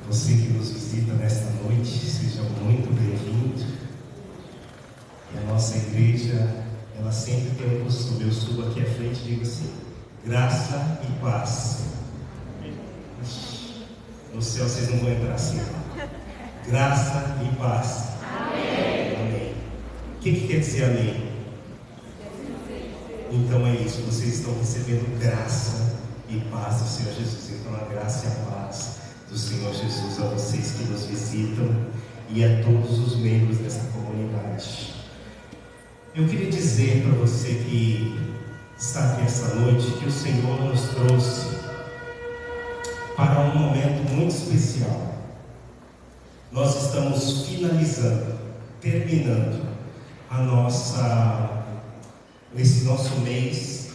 Você que nos visita nesta noite, seja muito bem-vindo. E a nossa igreja, ela sempre tem um costume. Eu subo aqui à frente e digo assim: graça e paz. No céu vocês não vão entrar assim. Graça e paz. Amém. Amém. O que quer dizer amém? Então é isso, vocês estão recebendo graça e paz do Senhor Jesus. Então a graça e a paz do Senhor Jesus a vocês que nos visitam e a todos os membros dessa comunidade. Eu queria dizer para você que está aqui essa noite que o Senhor nos trouxe para um momento muito especial. Nós estamos terminando esse nosso mês,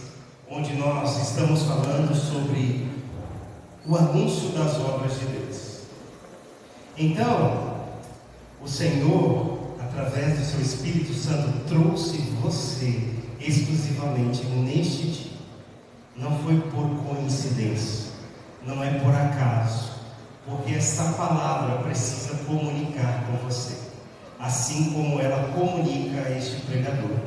onde nós estamos falando sobre o anúncio das obras de Deus. Então, o Senhor, através do seu Espírito Santo, trouxe você exclusivamente neste dia. Não foi por coincidência, não é por acaso, porque esta palavra precisa comunicar com você, assim como ela comunica a este pregador.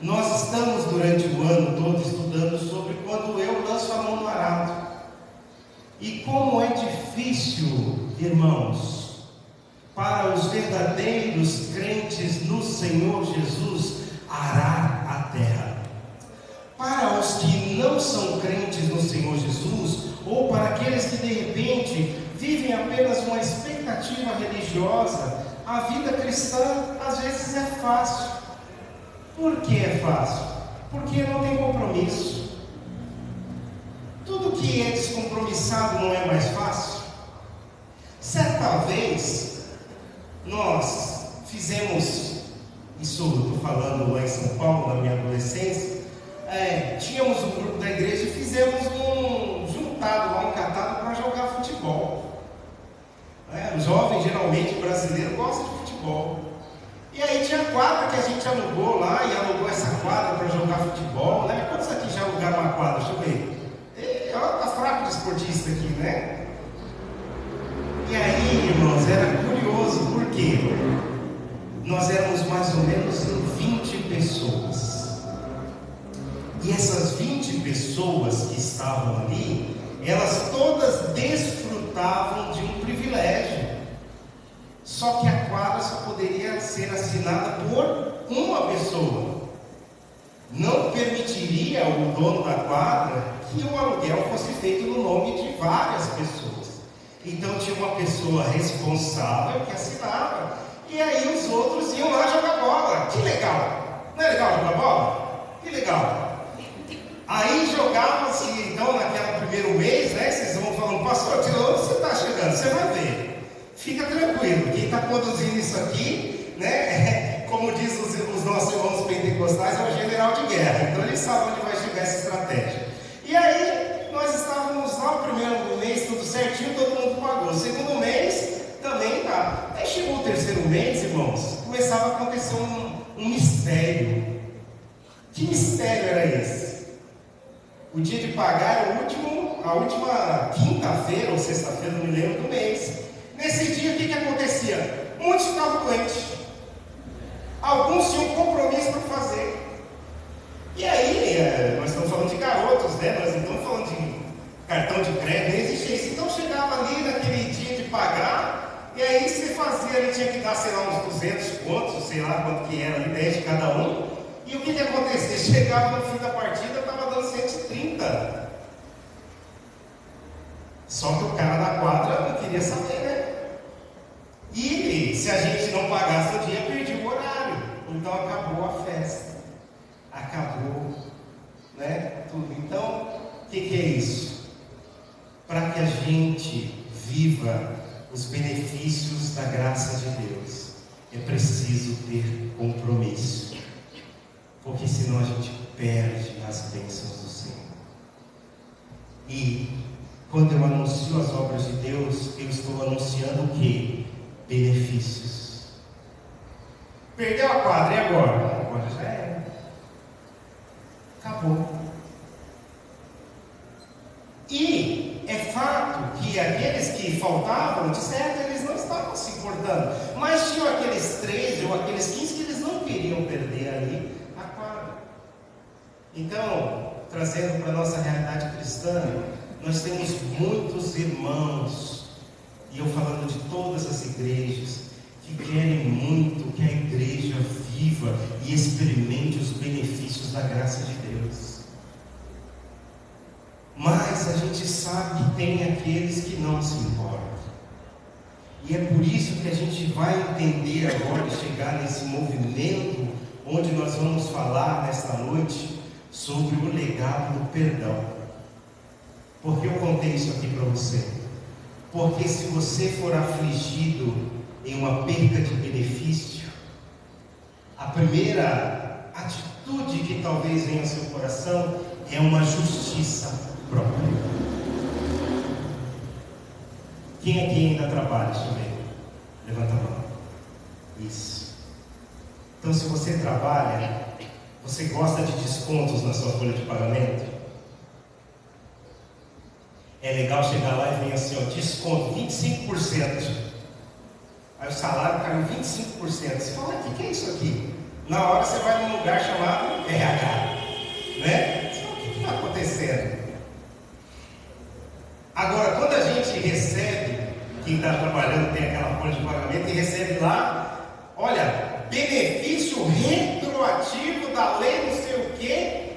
Nós estamos durante o ano todo estudando sobre quando eu lanço a mão no arado. E como é difícil, irmãos, para os verdadeiros crentes no Senhor Jesus arar a terra. Para os que não são crentes no Senhor Jesus, ou para aqueles que de repente vivem apenas uma expectativa religiosa, a vida cristã às vezes é fácil. Por que é fácil? Porque não tem compromisso. Tudo que é descompromissado não é mais fácil? Certa vez, nós fizemos, isso eu estou falando lá em São Paulo, na minha adolescência, tínhamos um grupo da igreja e fizemos um juntado lá, um catado para jogar futebol. O jovem, geralmente brasileiro, gosta de futebol. E aí tinha a quadra que a gente alugou lá, e alugou essa quadra para jogar futebol, né? Quantos aqui já alugaram uma quadra? Deixa eu ver. Tá fraco de esportista aqui, né? E aí, irmãos, era curioso, porque nós éramos mais ou menos 20 pessoas. E essas 20 pessoas que estavam ali, elas todas desfrutavam de um privilégio. Só que a quadra só poderia ser assinada por uma pessoa. Não permitiria o dono da quadra que o aluguel fosse feito no nome de várias pessoas. Então tinha uma pessoa responsável que assinava, e aí os outros iam lá jogar bola. Que legal! Não é legal jogar bola? Que legal! Aí jogava-se, então, naquele primeiro mês, né? Vocês vão falando: pastor, de onde você está chegando? Você vai ver. Fica tranquilo, quem está conduzindo isso aqui, né? Como diz os nossos irmãos pentecostais, é o general de guerra. Então ele sabe onde vai chegar essa estratégia. E aí, nós estávamos lá, o primeiro mês, tudo certinho, todo mundo pagou. O segundo mês, também tá. Aí chegou o terceiro mês, irmãos, começava a acontecer um mistério. Que mistério era esse? O dia de pagar era a última quinta-feira ou sexta-feira, não me lembro, do mês. Nesse dia, o que acontecia? Muitos ficavam doentes. Alguns tinham compromisso para fazer. E aí, nós estamos falando de garotos, né? Nós não estamos falando de cartão de crédito, nem existe isso. Então chegava ali naquele dia de pagar, e aí você fazia, ele tinha que dar, sei lá, uns 200 pontos, sei lá quanto que era ali, 10 de cada um. E o que acontecia? Chegava no fim da partida, estava dando 130. Só que o cara da quadra não queria saber, né? E se a gente não pagasse o dia, perdia o horário. Então acabou a festa. Acabou, né? Tudo. Então, o que é isso? Para que a gente viva os benefícios da graça de Deus, é preciso ter compromisso. Porque senão a gente perde as bênçãos do Senhor. E quando eu anuncio as obras de Deus, eu estou anunciando o quê? Benefícios. Perdeu a quadra, e agora? Agora já era. Acabou. E é fato que aqueles que que faltavam, de certo, eles não estavam se importando. Mas tinham aqueles 13 ou aqueles 15 que eles não queriam perder ali a quadra. Então, trazendo para a nossa realidade cristã, nós temos muitos irmãos, e eu falando de todas as igrejas, que querem muito que a igreja viva e experimente os benefícios da graça de Deus. Mas a gente sabe que tem aqueles que não se importam. E é por isso que a gente vai entender agora e chegar nesse movimento onde nós vamos falar nesta noite sobre o legado do perdão. Por que eu contei isso aqui para você? Porque se você for afligido em uma perda de benefício, a primeira atitude que talvez venha ao seu coração é uma justiça própria. Quem aqui ainda trabalha? Deixa eu ver. Levanta a mão. Isso. Então, se você trabalha, você gosta de descontos na sua folha de pagamento? É legal chegar lá e vir assim, ó, desconto 25%. Aí o salário caiu 25%. Você fala, o que é isso aqui? Na hora você vai num lugar chamado RH, né? Você fala, o que está acontecendo? Agora, quando a gente recebe, quem está trabalhando tem aquela folha de pagamento e recebe lá, olha, benefício retroativo da lei não sei o quê.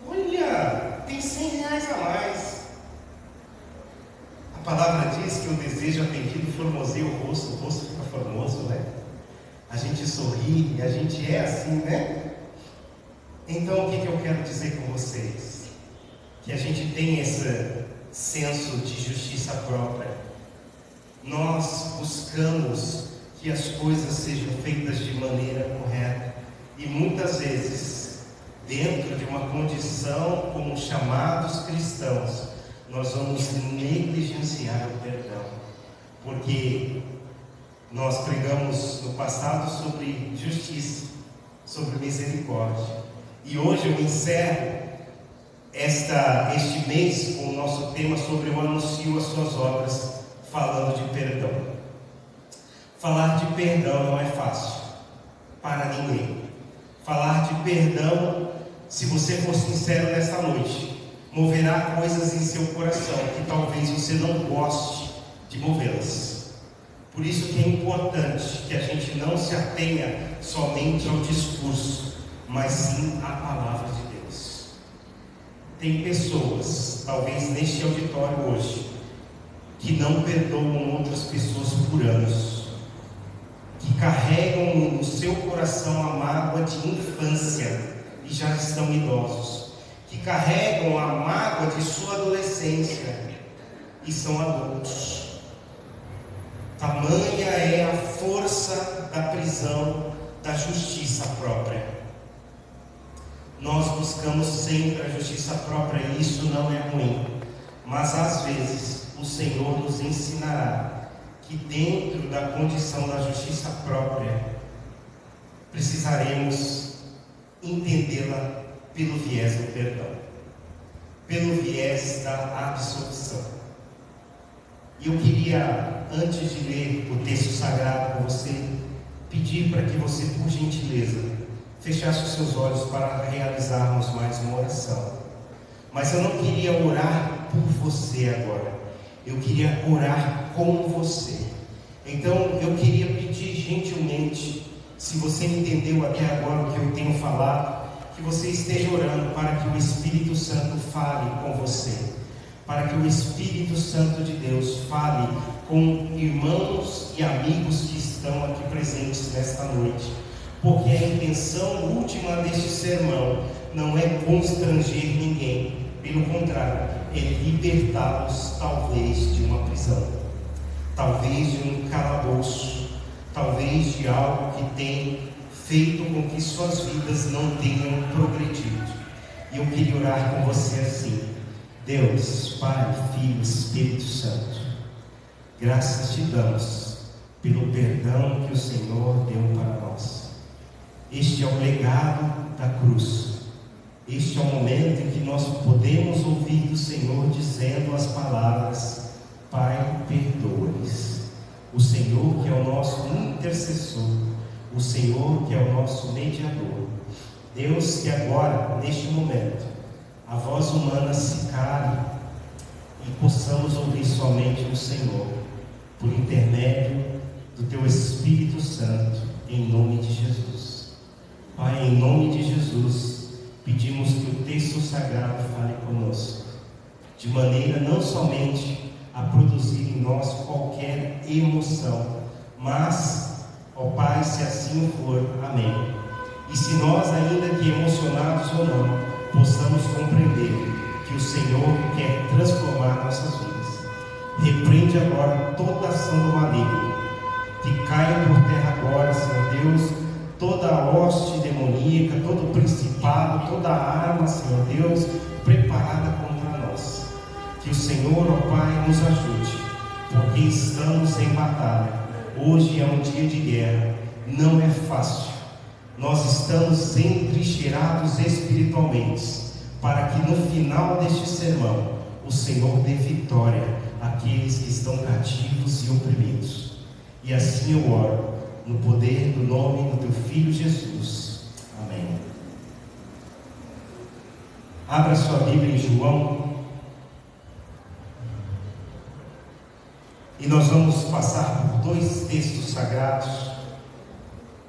Olha, tem R$100 a mais. A palavra diz que o desejo atendido formoseia o rosto fica formoso, né? A gente sorri e a gente é assim, né? Então o que eu quero dizer com vocês? Que a gente tem esse senso de justiça própria. Nós buscamos que as coisas sejam feitas de maneira correta. E muitas vezes, dentro de uma condição como chamados cristãos, nós vamos negligenciar o perdão. Porque nós pregamos no passado sobre justiça, sobre misericórdia. E hoje eu encerro este mês com o nosso tema sobre eu anuncio as suas obras, falando de perdão. Falar de perdão não é fácil para ninguém. Falar de perdão, se você for sincero nesta noite, moverá coisas em seu coração que talvez você não goste de movê-las. Por isso que é importante que a gente não se atenha somente ao discurso, mas sim à palavra de Deus. Tem pessoas, talvez neste auditório hoje, que não perdoam outras pessoas por anos, que carregam no seu coração a mágoa de infância e já estão idosos, que carregam a mágoa de sua adolescência e são adultos. Tamanha é a força da prisão da justiça própria. Nós buscamos sempre a justiça própria e isso não é ruim, mas às vezes o Senhor nos ensinará que dentro da condição da justiça própria precisaremos entendê-la pelo viés do perdão, pelo viés da absolvição. E eu queria, antes de ler o texto sagrado com você, pedir para que você, por gentileza, fechasse os seus olhos para realizarmos mais uma oração. Mas eu não queria orar por você agora, eu queria orar com você. Então eu queria pedir gentilmente, se você entendeu até agora o que eu tenho falado, que você esteja orando para que o Espírito Santo fale com você, para que o Espírito Santo de Deus fale com irmãos e amigos que estão aqui presentes nesta noite, porque a intenção última deste sermão não é constranger ninguém, pelo contrário, é libertá-los talvez de uma prisão, talvez de um calabouço, talvez de algo que tem feito com que suas vidas não tenham progredido. E eu queria orar com você assim: Deus, Pai, Filho, Espírito Santo, graças te damos pelo perdão que o Senhor deu para nós. Este é o legado da cruz. Este é o momento em que nós podemos ouvir do Senhor dizendo as palavras: Pai, perdoa-lhes. O Senhor que é o nosso intercessor, o Senhor que é o nosso mediador. Deus, que agora, neste momento, a voz humana se cale e possamos ouvir somente o Senhor, por intermédio do Teu Espírito Santo, em nome de Jesus. Pai, em nome de Jesus, pedimos que o texto sagrado fale conosco, de maneira não somente a produzir em nós qualquer emoção, mas, ó Pai, se assim for, amém. E se nós, ainda que emocionados ou não, possamos compreender que o Senhor quer transformar nossas vidas. Repreende agora toda ação do maligno, que caia por terra agora, Senhor Deus, toda a hoste demoníaca, todo principado, toda arma, Senhor Deus, preparada contra nós. Que o Senhor, ó Pai, nos ajude, porque estamos em batalha. Hoje é um dia de guerra, não é fácil. Nós estamos entrincheirados espiritualmente, para que no final deste sermão, o Senhor dê vitória àqueles que estão cativos e oprimidos. E assim eu oro, no poder do nome do Teu Filho Jesus. Amém. Abra sua Bíblia em João. E nós vamos passar por 2 textos sagrados.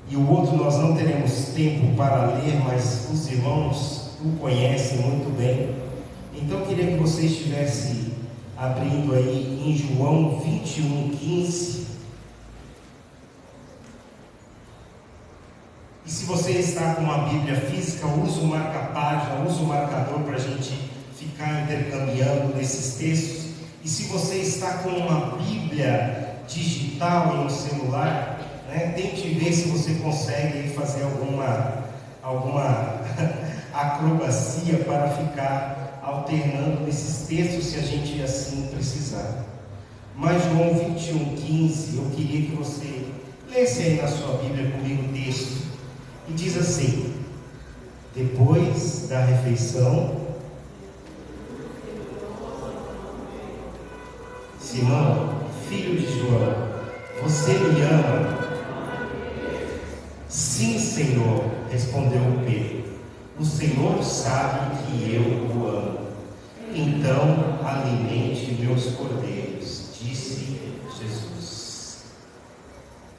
E o outro nós não teremos tempo para ler, mas os irmãos o conhecem muito bem. Então eu queria que você estivesse abrindo aí em João 21:15. E se você está com uma Bíblia física, use o marca-página, use o marcador para a gente ficar intercambiando nesses textos. E se você está com uma Bíblia digital em um celular, tente ver se você consegue fazer alguma acrobacia para ficar alternando esses textos, se a gente assim precisar. Mas João 21:15, eu queria que você lesse aí na sua Bíblia comigo o texto. E diz assim: depois da refeição, Simão, filho de João, você me ama? Sim, Senhor, respondeu Pedro. O Senhor sabe que eu o amo. Então alimente meus cordeiros, disse Jesus.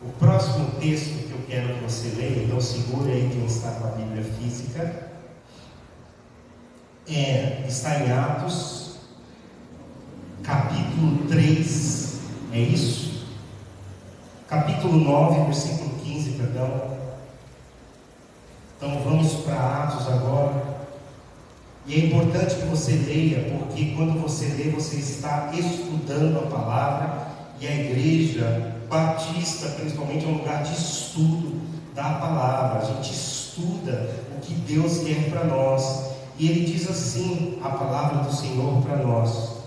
O próximo texto que eu quero que você leia, então segure aí quem está com a Bíblia física, está em Atos, capítulo 3, é isso? Capítulo 9, versículo 15, perdão. Então vamos para Atos agora. E é importante que você leia, porque quando você lê, você está estudando a palavra. E a igreja batista, principalmente, é um lugar de estudo da palavra. A gente estuda o que Deus quer para nós. E ele diz assim, a palavra do Senhor para nós: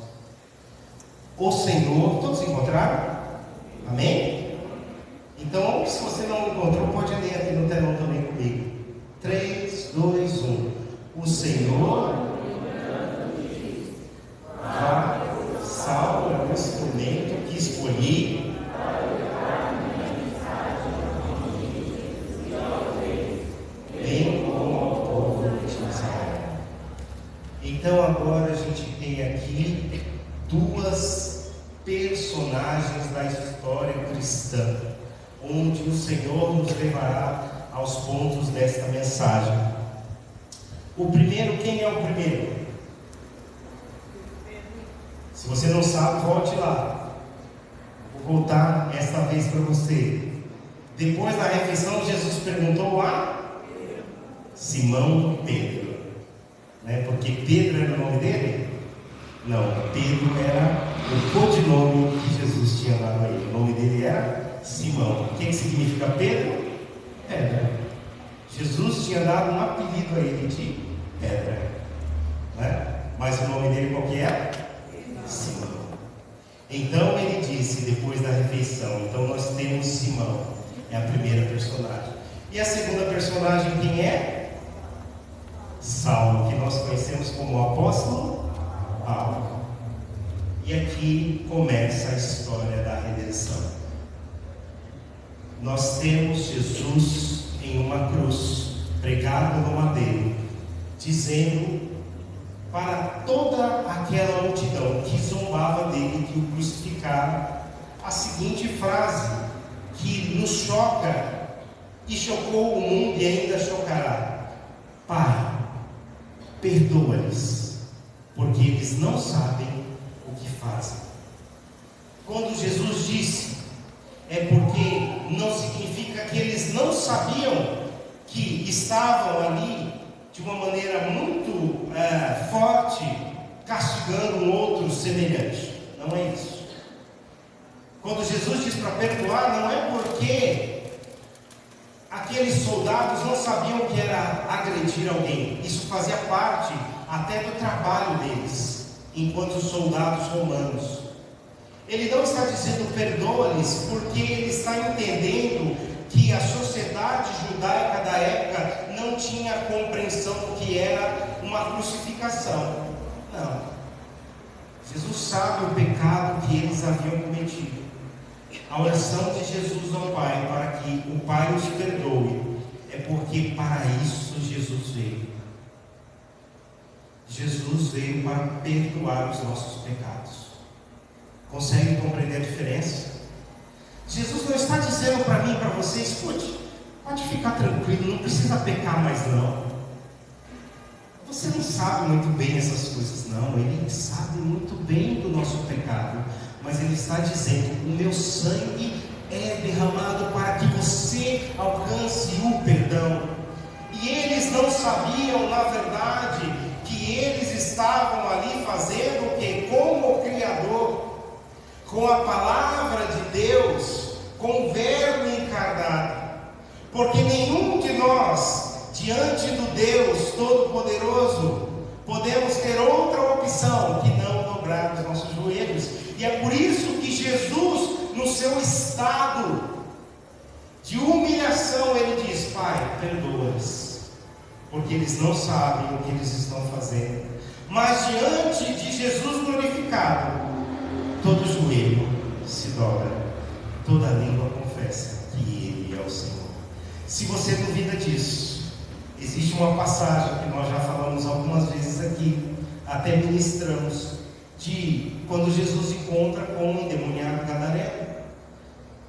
o Senhor, todos encontraram? Amém? Então, se você não encontrou, pode ler aqui no telão também comigo. 3, 2, 1. O Senhor Saulo é o instrumento que escolhi bem como ao povo de Israel. Então agora a gente tem aqui 2 personagens da história cristã, onde o Senhor nos levará aos pontos desta mensagem. O primeiro, quem é o primeiro? Se você não sabe, volte lá. Vou voltar esta vez para você. Depois da refeição, Jesus perguntou a Simão Pedro, porque Pedro era o nome dele? Não, Pedro era o codinome que Jesus tinha dado a ele. O nome dele era Simão. O que significa Pedro? Pedra. Jesus tinha dado um apelido a ele de Pedra, mas o nome dele qual que era? Simão. Então ele disse, depois da refeição, então nós temos Simão, é a primeira personagem. E a segunda personagem quem é? Saulo, que nós conhecemos como o apóstolo Paulo. E aqui começa a história da redenção. Nós temos Jesus em uma cruz, pregado no madeiro, dizendo para toda aquela multidão que zombava dele, que o crucificaram, a seguinte frase que nos choca e chocou o mundo e ainda chocará: Pai, perdoa-lhes, porque eles não sabem o que fazem. Quando Jesus disse, é porque não significa que eles não sabiam que estavam ali de uma maneira muito forte, castigando um outro semelhante. Não é isso. Quando Jesus diz para perdoar, não é porque aqueles soldados não sabiam que era agredir alguém. Isso fazia parte até do trabalho deles, enquanto soldados romanos. Ele não está dizendo perdoa-lhes, porque ele está entendendo que a sociedade judaica da época não tinha compreensão do que era uma crucificação. Não. Jesus sabe o pecado que eles haviam cometido. A oração de Jesus ao Pai para que o Pai os perdoe é porque para isso Jesus veio. Jesus veio para perdoar os nossos pecados. Consegue compreender a diferença? Jesus não está dizendo para mim e para você: escute, pode ficar tranquilo, não precisa pecar mais não. Você não sabe muito bem essas coisas não. Ele sabe muito bem do nosso pecado, mas ele está dizendo: o meu sangue é derramado para que você alcance o perdão. E eles não sabiam, na verdade, que eles estavam ali fazendo o que? Como o Criador, com a palavra de Deus, com o Verbo encarnado. Porque nenhum de nós, diante do Deus Todo-Poderoso, podemos ter outra opção que não dobrar os nossos joelhos. E é por isso que Jesus, no seu estado de humilhação, ele diz: Pai, perdoa-os, porque eles não sabem o que eles estão fazendo. Mas diante de Jesus glorificado, todo joelho se dobra, toda língua confessa que Ele é o Senhor. Se você duvida disso, existe uma passagem que nós já falamos algumas vezes aqui, até ministramos, de quando Jesus encontra com um endemoniado gadareno.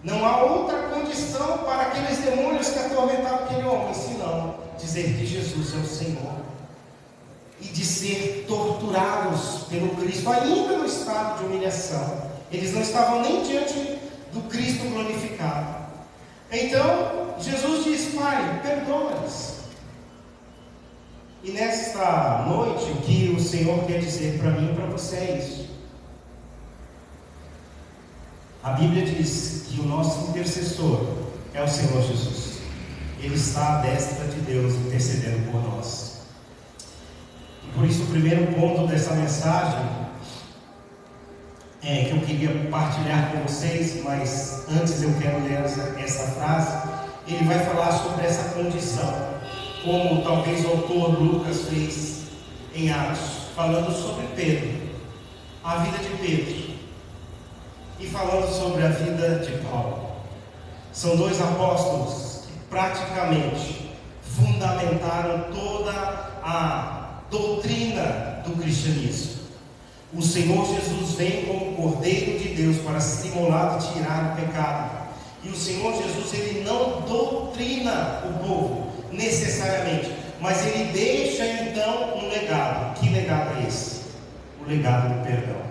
Não há outra condição para aqueles demônios que atormentavam aquele homem, senão dizer que Jesus é o Senhor, e de ser torturados pelo Cristo, ainda no estado de humilhação. Eles não estavam nem diante do Cristo glorificado. Então Jesus diz: Pai, perdoa-lhes. E nesta noite, o que o Senhor quer dizer para mim e para você é isso. A Bíblia diz que o nosso intercessor é o Senhor Jesus. Ele está à destra de Deus intercedendo por nós. E por isso o primeiro ponto dessa mensagem que eu queria partilhar com vocês, mas antes eu quero ler essa frase. Ele vai falar sobre essa condição, como talvez o autor Lucas fez em Atos, falando sobre Pedro, a vida de Pedro, e falando sobre a vida de Paulo. São dois apóstolos que praticamente fundamentaram toda a doutrina do cristianismo. O Senhor Jesus vem como Cordeiro de Deus para se imolar e tirar o pecado. E o Senhor Jesus, ele não doutrina o povo necessariamente, mas ele deixa então um legado. Que legado é esse? O legado do perdão.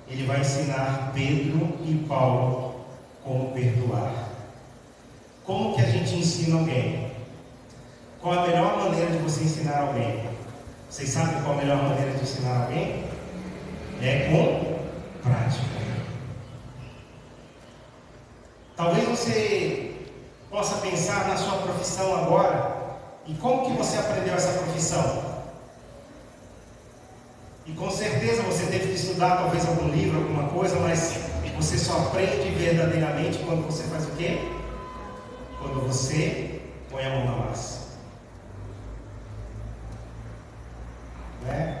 Ele vai ensinar Pedro e Paulo como perdoar. Como que a gente ensina alguém? Qual a melhor maneira de você ensinar alguém? Vocês sabem qual a melhor maneira de ensinar alguém? É com prática. Talvez você possa pensar na sua profissão agora, e como que você aprendeu essa profissão? E com certeza você teve que estudar talvez algum livro, alguma coisa, mas você só aprende verdadeiramente quando você faz o quê? Quando você põe a mão na massa. Né?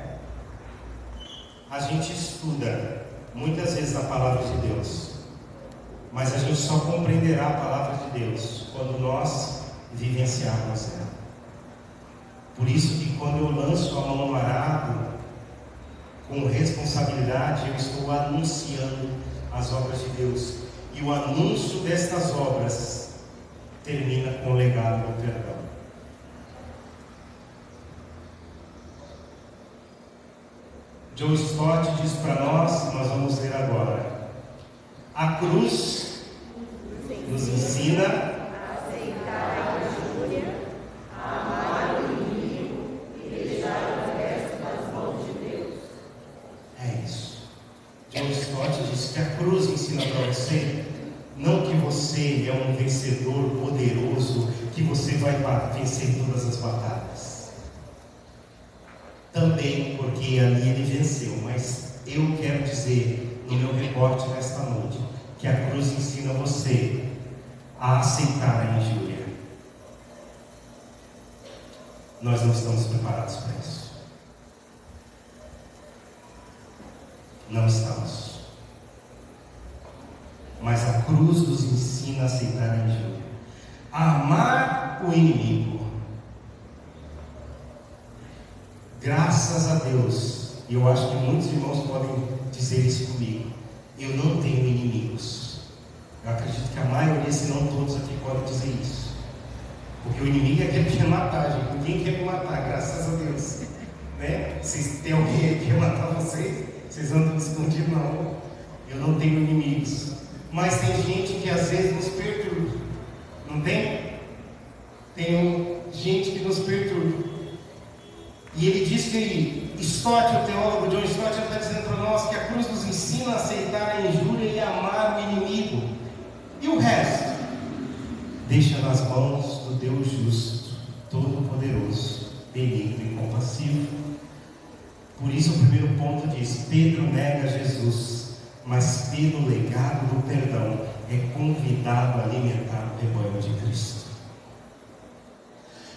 A gente estuda, muitas vezes a palavra de Deus, mas a gente só compreenderá a palavra de Deus quando nós vivenciarmos ela. Por isso que quando eu lanço a mão no arado, com responsabilidade, eu estou anunciando as obras de Deus. E o anúncio destas obras termina com o legado do perdão. John Stott diz para nós vamos ler agora: a cruz nos ensina a aceitar a injúria, a amar o inimigo e deixar o resto nas mãos de Deus. É isso. John Stott diz que a cruz ensina para você, não que você é um vencedor poderoso, que você vai vencer todas as batalhas. Também porque ali ele venceu, mas eu quero dizer no meu recorte nesta noite, que a cruz ensina você a aceitar a injúria. Nós não estamos preparados para isso. Não estamos. Mas a cruz nos ensina a aceitar a injúria, a amar o inimigo. Graças a Deus, e eu acho que muitos irmãos podem dizer isso comigo, eu não tenho inimigos. Eu acredito que a maioria, se não todos aqui, podem dizer isso. Porque o inimigo é aquele que quer matar, gente. Ninguém quer me matar, graças a Deus. Né? Se tem alguém que quer matar vocês andam escondidos, não. Eu não tenho inimigos. Mas tem gente que às vezes nos perturba. Não tem? Tem gente que nos perturba. E ele diz que Stott, o teólogo John Stott, está dizendo para nós que a cruz nos ensina a aceitar a injúria e amar o inimigo. E o resto? Deixa nas mãos do Deus justo, todo-poderoso, benigno e compassivo. Por isso o primeiro ponto diz: Pedro nega Jesus, mas pelo legado do perdão é convidado a alimentar o rebanho de Cristo.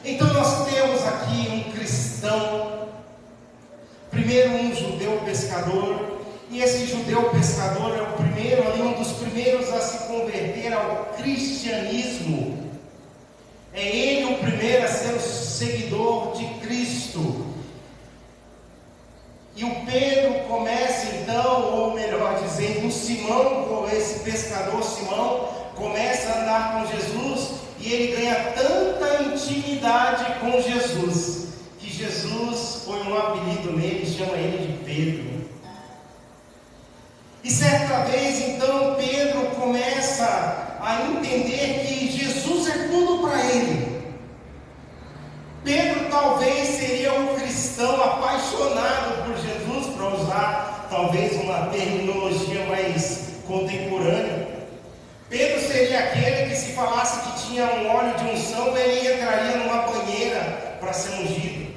Então nós temos aqui um cristão, primeiro um judeu pescador, e esse judeu pescador é o primeiro, ali um dos primeiros a se converter ao cristianismo. É ele o primeiro a ser o seguidor de Cristo. E o Pedro começa então, ou melhor dizendo, o Simão, esse pescador Simão, começa a andar com Jesus. E ele ganha tanta intimidade com Jesus, que Jesus põe um apelido nele, chama ele de Pedro. E certa vez, então, Pedro começa a entender que Jesus é tudo para ele. Pedro talvez seria um cristão apaixonado por Jesus, para usar talvez uma terminologia mais contemporânea. Pedro seria aquele que, se falasse que tinha um óleo de unção, ele entraria numa banheira para ser ungido.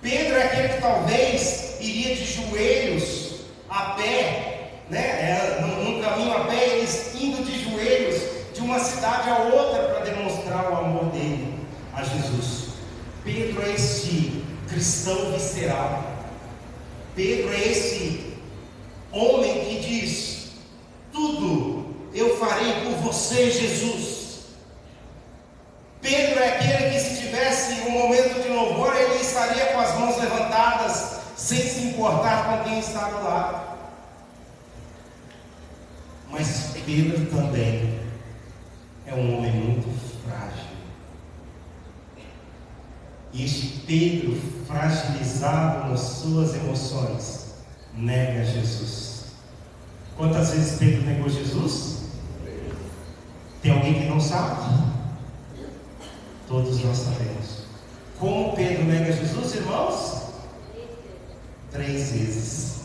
Pedro é aquele que talvez iria de joelhos a pé, né? Num caminho a pé, eles indo de joelhos de uma cidade a outra para demonstrar o amor dele a Jesus. Pedro é esse cristão visceral. Pedro é esse homem que diz: tudo eu farei por você, Jesus. Pedro é aquele que, se tivesse um momento de louvor, ele estaria com as mãos levantadas, sem se importar com quem está do lado. Mas Pedro também é um homem muito frágil. E este Pedro, fragilizado nas suas emoções, nega Jesus. Quantas vezes Pedro negou Jesus? Tem alguém que não sabe? Todos nós sabemos. Como Pedro nega Jesus, irmãos? 3 vezes.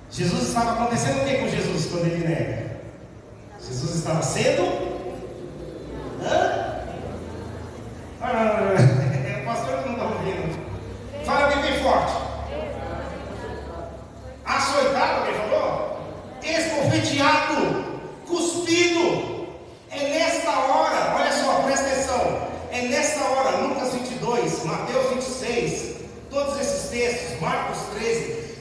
Jesus estava acontecendo o que com Jesus quando ele nega? Jesus estava sendo? Hã? O pastor não está ouvindo. Fala bem forte. Açoitado, alguém falou? Esbofeteado, cuspido. É nesta hora, olha só, presta atenção. É nesta hora, Lucas 22, Mateus 26, todos esses textos, Marcos 13.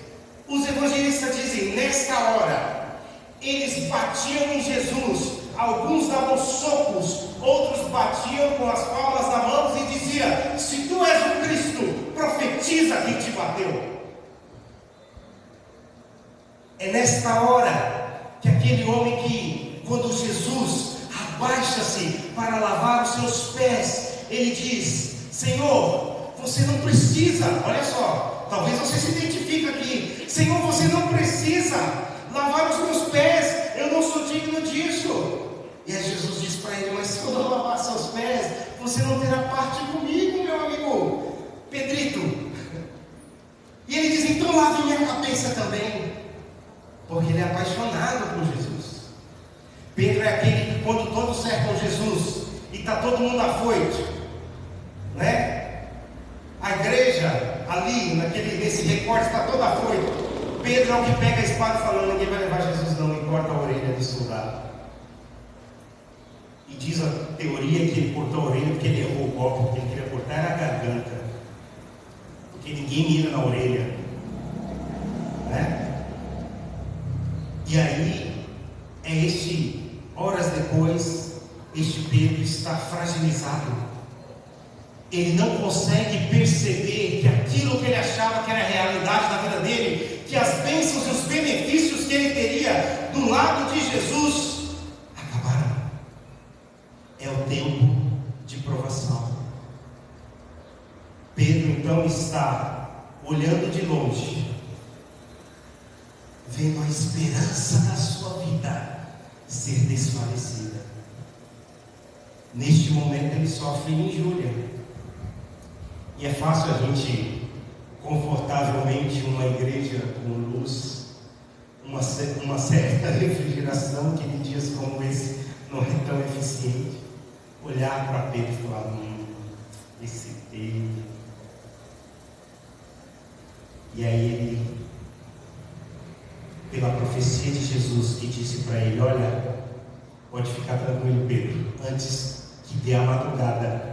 Os evangelistas dizem, nesta hora, eles batiam em Jesus, alguns davam socos, outros batiam com as palmas da mão e diziam, se tu és o Cristo, profetiza quem te bateu. É nesta hora que aquele homem que, quando Jesus abaixa-se para lavar os seus pés, ele diz, Senhor, você não precisa, olha só, talvez você se identifique aqui, Senhor, você não precisa lavar os meus pés, eu não sou digno disso. E aí Jesus diz para ele, mas se eu não lavar seus pés, você não terá parte comigo, meu amigo Pedrito. E ele diz, então lave minha cabeça também, porque ele é apaixonado por Jesus. Pedro é aquele que quando todos cercam Jesus e está todo mundo afoito, né? A igreja ali, nesse recorte, está toda afoito. Pedro é o que pega a espada e fala, ninguém vai levar Jesus não, e corta a orelha do soldado. E diz a teoria que ele cortou a orelha porque ele errou o golpe, porque ele queria cortar a garganta, porque ninguém mira na orelha, né? E aí, horas depois, este Pedro está fragilizado. Ele não consegue perceber que aquilo que ele achava que era a realidade da vida dele, que as bênçãos e os benefícios que ele teria do lado de Jesus, acabaram. É o tempo de provação. Pedro então está olhando de longe, vendo a esperança da sua vida ser desfalecida. Neste momento ele sofre injúria. E é fácil a gente, confortavelmente, uma igreja com luz, uma certa refrigeração, que em dias como esse não é tão eficiente, olhar para Pedro e falar, esse Pedro. E aí ele, pela profecia de Jesus, que disse para ele, olha, pode ficar tranquilo, Pedro, antes que dê a madrugada,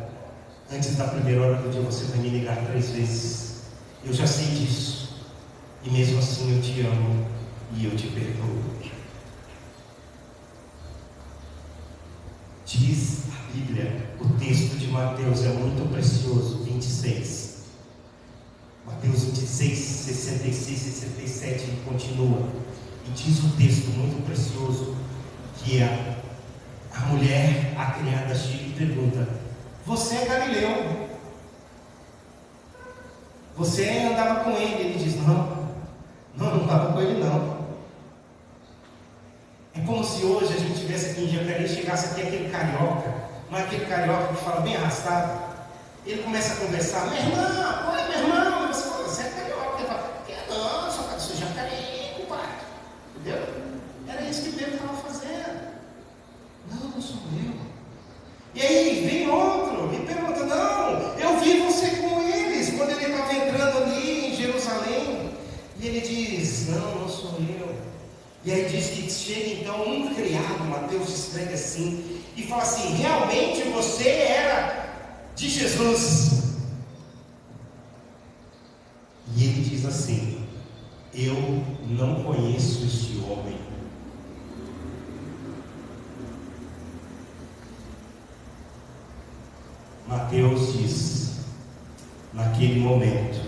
antes da primeira hora do dia você vai me ligar 3 vezes. Eu já sei disso. E mesmo assim eu te amo e eu te perdoo. Diz a Bíblia, o texto de Mateus é muito precioso, 26. Mateus 26, 66, 67, ele continua. E diz um texto muito precioso, que a mulher, a criada, chega e pergunta, você é Galileu? Você andava com ele? Ele diz, não andava com ele não. É como se hoje a gente tivesse aqui em Jacareí, chegasse aqui aquele carioca, mas aquele carioca que fala bem arrastado, ele começa a conversar, minha irmã, oi meu irmão, você fala, você é carioca? Ele fala, não, eu sou Jacareí, compadre. Entendeu? Era isso que Pedro estava fazendo. Não sou eu. E aí vem outro e pergunta, não, eu vi você com eles quando ele estava entrando ali em Jerusalém. E ele diz, não sou eu. E aí diz que chega então um criado, Mateus escreve assim, e fala assim, realmente você era de Jesus. E ele diz assim, eu não conheço este homem. Mateus diz, naquele momento,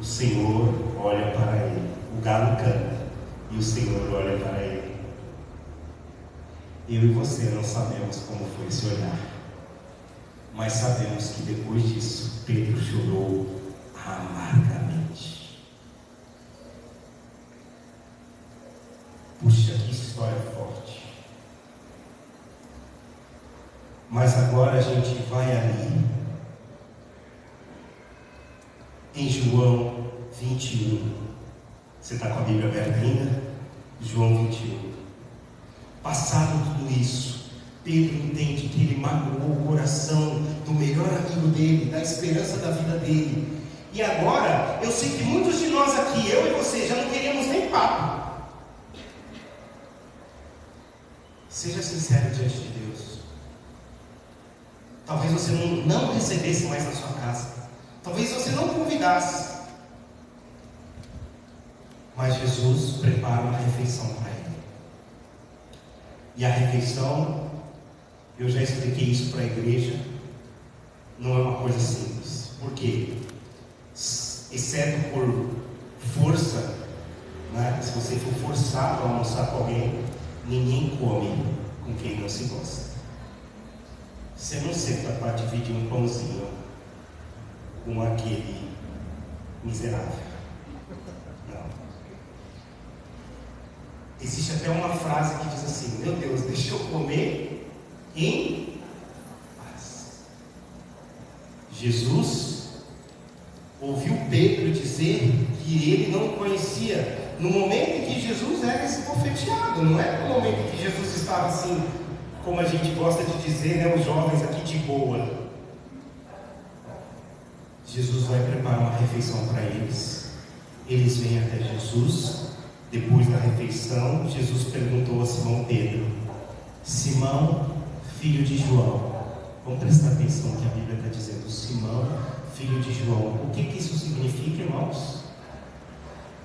o Senhor olha para ele, o galo canta, e o Senhor olha para ele. Eu e você não sabemos como foi esse olhar, mas sabemos que depois disso, Pedro chorou amargamente. Puxa, que história forte. Mas agora a gente vai ali, em João 21. Você está com a Bíblia aberta ainda? João 21. Passado tudo isso, Pedro entende que ele magoou o coração do melhor amigo dele, da esperança da vida dele. E agora, eu sei que muitos de nós aqui, eu e você, já não queríamos nem papo. Seja sincero diante de Deus. Talvez você não recebesse mais na sua casa. Talvez você não convidasse. Mas Jesus prepara uma refeição para ele. E a refeição, eu já expliquei isso para a igreja, não é uma coisa simples. Por quê? Exceto por força, né? Se você for forçado a almoçar com alguém, ninguém come com quem não se gosta. Você não senta para dividir um pãozinho com aquele miserável. Não. Existe até uma frase que diz assim: meu Deus, deixa eu comer em paz. Jesus ouviu Pedro dizer que ele não conhecia, no momento em que Jesus era esbofeteado, não é no momento em que Jesus estava assim, como a gente gosta de dizer, né, os jovens aqui de boa. Jesus vai preparar uma refeição para eles. Eles vêm até Jesus. Depois da refeição, Jesus perguntou a Simão Pedro: Simão, filho de João. Vamos prestar atenção no que a Bíblia está dizendo. Simão, filho de João. O que isso significa, irmãos?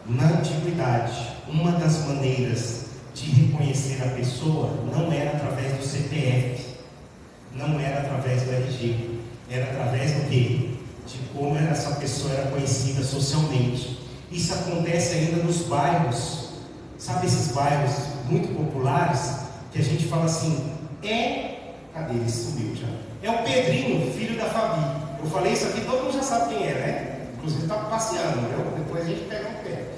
Na antiguidade, uma das maneiras de reconhecer a pessoa não era através do CPF, não era através do RG, era através do quê? De como essa pessoa era conhecida socialmente. Isso acontece ainda nos bairros, sabe, esses bairros muito populares, que a gente fala assim: cadê ele? Sumiu já. É o Pedrinho, filho da Fabi. Eu falei isso aqui, todo mundo já sabe quem é, né? Inclusive está passeando, viu? Depois a gente pega um pé.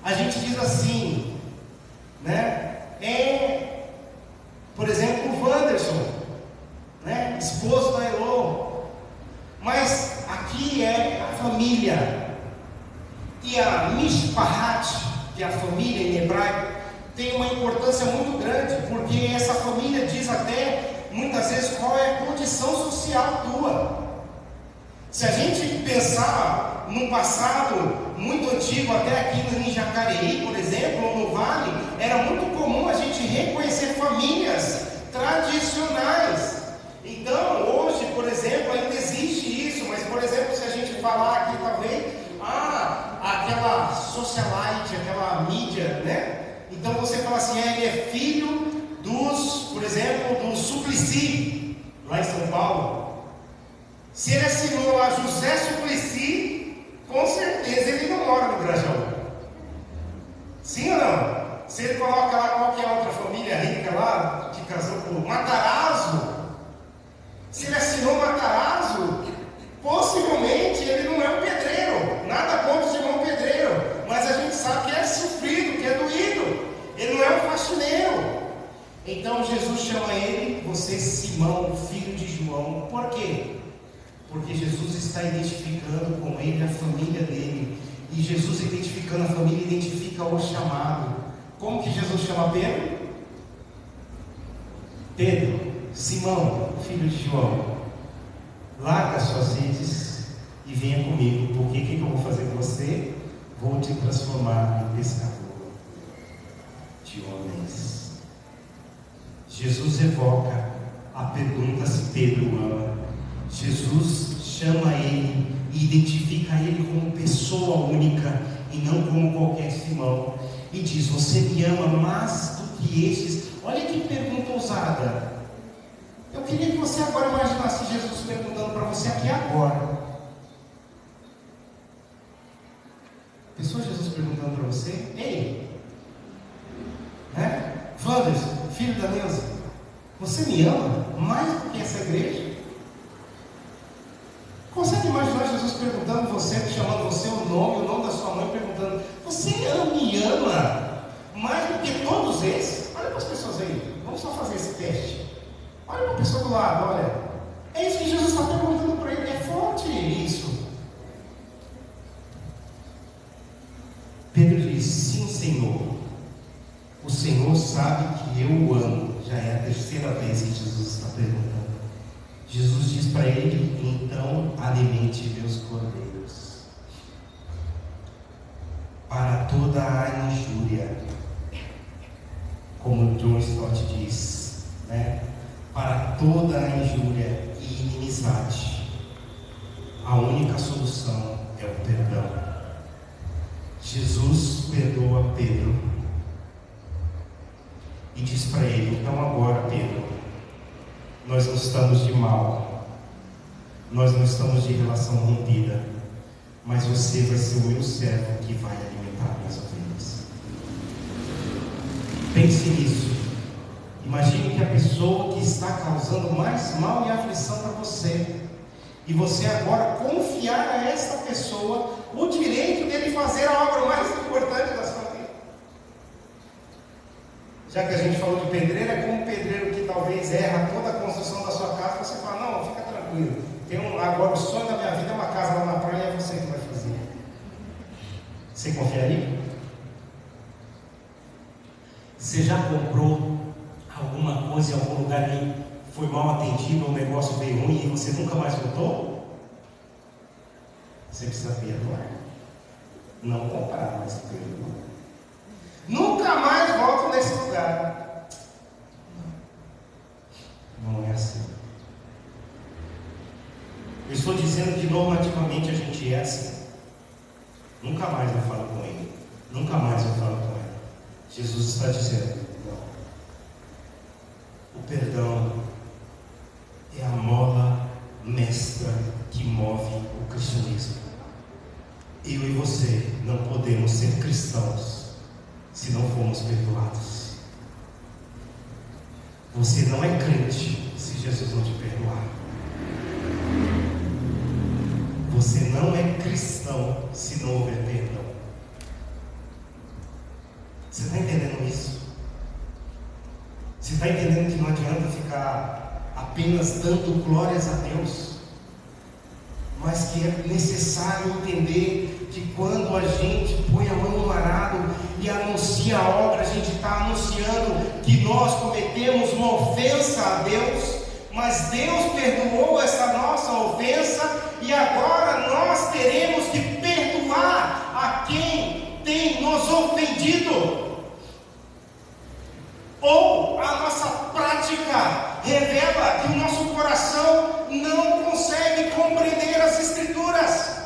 A gente diz assim, né? Por exemplo, o Wanderson, né? Esposo da Elô. Mas aqui é a família. E a Mishpahat, que é a família em hebraico, tem uma importância muito grande, porque essa família diz até, muitas vezes, qual é a condição social tua. Se a gente pensar num passado muito antigo, até aqui em Jacareí, por exemplo, ou no Vale, era muito comum a gente reconhecer famílias tradicionais. Então, hoje, por exemplo, ainda existe isso, mas, por exemplo, se a gente falar aqui, talvez, aquela socialite, aquela mídia, né? Então você fala assim: ele é filho dos, por exemplo, do Suplicy, lá em São Paulo. Se ele assinou lá José Suplicy, com certeza ele não mora no Grajaú. Sim ou não? Se ele coloca lá qualquer outra família rica lá, que casou com Matarazzo, se ele assinou Matarazzo, possivelmente ele não é um pedreiro. Nada contra o irmão pedreiro, mas a gente sabe que é sofrido, que é doído. Ele não é um faxineiro. Então Jesus chama ele, você Simão, filho de João. Por quê? Porque Jesus está identificando com ele a família dele. E Jesus, identificando a família, identifica o chamado. Como que Jesus chama Pedro? Pedro, Simão, filho de João, larga suas redes e venha comigo, porque o que eu vou fazer com você? Vou te transformar em pescador de homens. Jesus evoca a pergunta se Pedro ama. Jesus chama ele e identifica ele como pessoa única e não como qualquer Simão, e diz: você me ama mais do que estes. Olha que pergunta ousada. Eu queria que você agora imaginasse Jesus perguntando para você aqui agora. Pensou Jesus perguntando para você: ei, né? Wanderson, filho da Neuza, você me ama mais do que essa igreja? Consegue imaginar Jesus perguntando você, chamando você o nome da sua mãe, perguntando: você me ama mais do que todos esses? Olha para as pessoas aí, vamos só fazer esse teste. Olha para a pessoa do lado, olha. É isso que Jesus está perguntando para ele. É forte isso. Pedro diz: sim, Senhor. O Senhor sabe que eu o amo. Já é a terceira vez que Jesus está perguntando. Jesus diz para ele: então alimente meus cordeiros. Para toda a injúria, como John Stott diz, né? Para toda a injúria e inimizade, a única solução é o perdão. Jesus perdoa Pedro e diz para ele: então agora, Pedro, nós não estamos de mal, nós não estamos de relação rompida, mas você vai ser o meu servo que vai alimentar minhas ovelhas. Pense nisso. Imagine que a pessoa que está causando mais mal e aflição para você, e você agora confiar a esta pessoa o direito dele fazer a obra mais importante da sua vida. Já que a gente falou de pedreiro, é como um pedreiro que talvez erra toda a construção da sua casa, você fala: não, fica tranquilo, agora o sonho da minha vida é uma casa lá na praia, é você que vai fazer. Você confiaria? Você já comprou alguma coisa em algum lugar e foi mal atendido, o negócio veio ruim e você nunca mais voltou? Você precisa perdoar. Não comprar, mas perdoar. Nunca mais volto nesse lugar. Não é assim. Eu estou dizendo que normativamente a gente é assim. Nunca mais eu falo com ele. Nunca mais eu falo com ela. Jesus está dizendo: não. O perdão é a mola mestra que move o cristianismo. Eu e você não podemos ser cristãos se não formos perdoados. Você não é crente se Jesus não te perdoar. Você não é cristão se não houver perdão. Você está entendendo isso? Você está entendendo que não adianta ficar apenas dando glórias a Deus, mas que é necessário entender que quando a gente põe a mão no arado e anuncia a obra, a gente está anunciando que nós cometemos uma ofensa a Deus, mas Deus perdoou essa nossa ofensa e agora nós teremos que perdoar a quem tem nos ofendido. Ou a nossa prática revela que o nosso coração não consegue compreender as Escrituras.